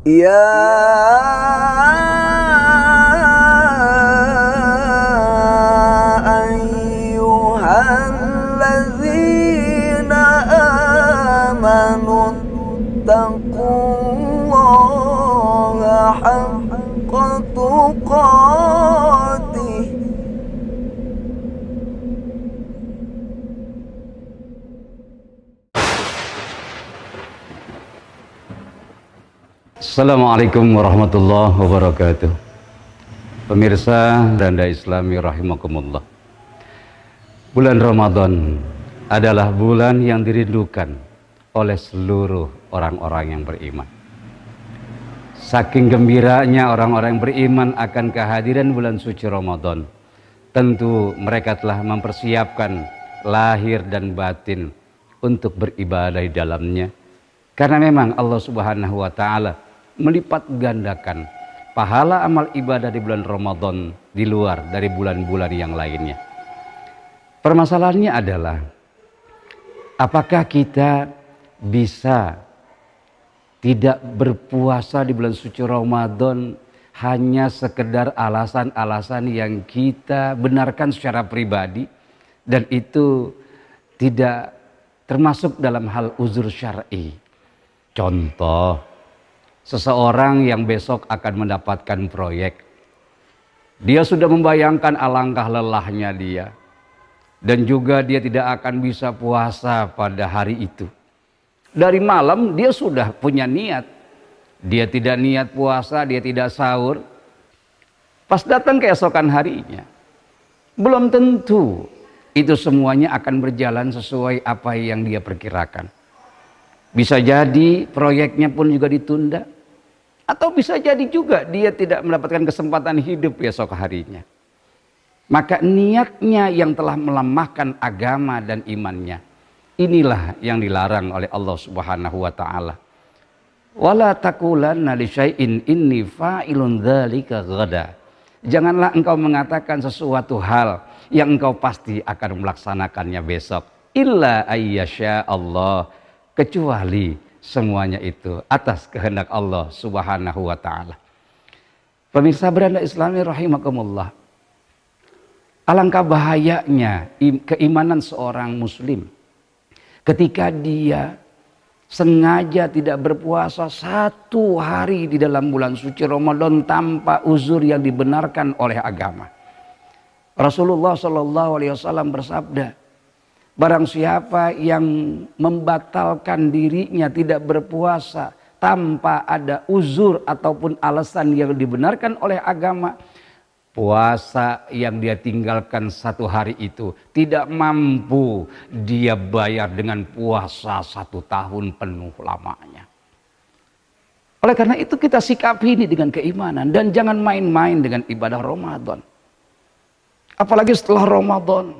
يا أيها الذين آمنوا اتقوا الله حق تقاته. Assalamualaikum warahmatullahi wabarakatuh. Pemirsa Randa Islami rahimakumullah. Bulan Ramadan adalah bulan yang dirindukan oleh seluruh orang-orang yang beriman. Saking gembiranya orang-orang yang beriman akan kehadiran bulan suci Ramadan, tentu mereka telah mempersiapkan lahir dan batin untuk beribadah di dalamnya. Karena memang Allah Subhanahu wa taala melipat gandakan pahala amal ibadah di bulan Ramadan di luar dari bulan-bulan yang lainnya. Permasalahannya adalah apakah kita bisa tidak berpuasa di bulan suci Ramadan hanya sekedar alasan-alasan yang kita benarkan secara pribadi dan itu tidak termasuk dalam hal uzur syar'i. Contoh, seseorang yang besok akan mendapatkan proyek, dia sudah membayangkan alangkah lelahnya dia, dan juga dia tidak akan bisa puasa pada hari itu. Dari malam dia sudah punya niat, dia tidak niat puasa, dia tidak sahur. Pas datang keesokan harinya, belum tentu itu semuanya akan berjalan sesuai apa yang dia perkirakan. Bisa jadi proyeknya pun juga ditunda. Atau bisa jadi juga dia tidak mendapatkan kesempatan hidup besok harinya. Maka niatnya yang telah melemahkan agama dan imannya. Inilah yang dilarang oleh Allah Subhanahu wa taala. Wala taqulanna li syai'in inni fa'ilun dzalika ghada. Janganlah engkau mengatakan sesuatu hal yang engkau pasti akan melaksanakannya besok. Illa ayyasha Allah. Kecuali semuanya itu atas kehendak Allah Subhanahu wa taala. Pemirsa Beranda Islami rahimakumullah. Alangkah bahayanya keimanan seorang muslim ketika dia sengaja tidak berpuasa satu hari di dalam bulan suci Ramadan tanpa uzur yang dibenarkan oleh agama. Rasulullah SAW bersabda, barang siapa yang membatalkan dirinya tidak berpuasa tanpa ada uzur ataupun alasan yang dibenarkan oleh agama, puasa yang dia tinggalkan satu hari itu tidak mampu dia bayar dengan puasa 1 tahun penuh lamanya. Oleh karena itu kita sikapi ini dengan keimanan dan jangan main-main dengan ibadah Ramadan. Apalagi setelah Ramadan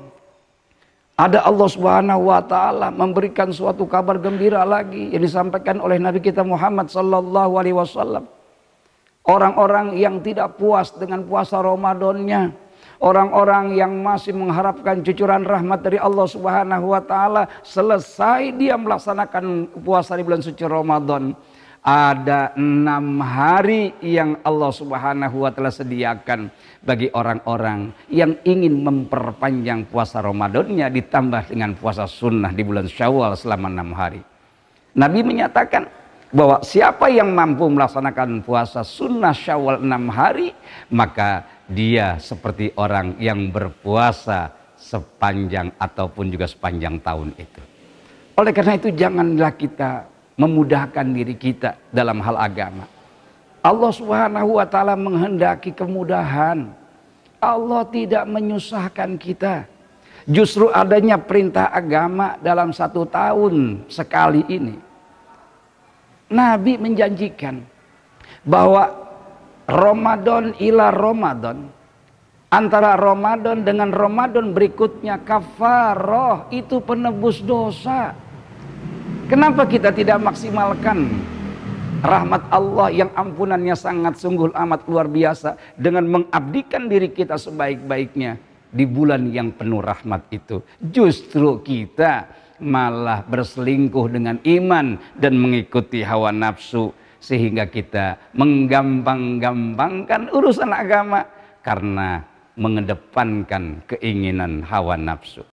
ada Allah Subhanahu wa taala memberikan suatu kabar gembira lagi yang disampaikan oleh Nabi kita Muhammad sallallahu alaihi wasallam. Orang-orang yang tidak puas dengan puasa Ramadannya, orang-orang yang masih mengharapkan cucuran rahmat dari Allah Subhanahu wa taala, selesai dia melaksanakan puasa di bulan suci Ramadan, ada 6 hari yang Allah Subhanahu wa taala sediakan bagi orang-orang yang ingin memperpanjang puasa Ramadannya ditambah dengan puasa sunnah di bulan Syawal selama 6 hari. Nabi menyatakan bahwa siapa yang mampu melaksanakan puasa sunnah Syawal 6 hari, maka dia seperti orang yang berpuasa sepanjang ataupun juga sepanjang tahun itu. Oleh karena itu janganlah kita memudahkan diri kita dalam hal agama. Allah Subhanahu wa taala menghendaki kemudahan. Allah tidak menyusahkan kita. Justru adanya perintah agama dalam 1 tahun sekali ini, Nabi menjanjikan bahwa Ramadan ila Ramadan, antara Ramadan dengan Ramadan berikutnya kafarah, itu penebus dosa. Kenapa kita tidak maksimalkan rahmat Allah yang ampunannya sangat sungguh amat luar biasa dengan mengabdikan diri kita sebaik-baiknya di bulan yang penuh rahmat itu? Justru kita malah berselingkuh dengan iman dan mengikuti hawa nafsu, sehingga kita menggampang-gampangkan urusan agama karena mengedepankan keinginan hawa nafsu.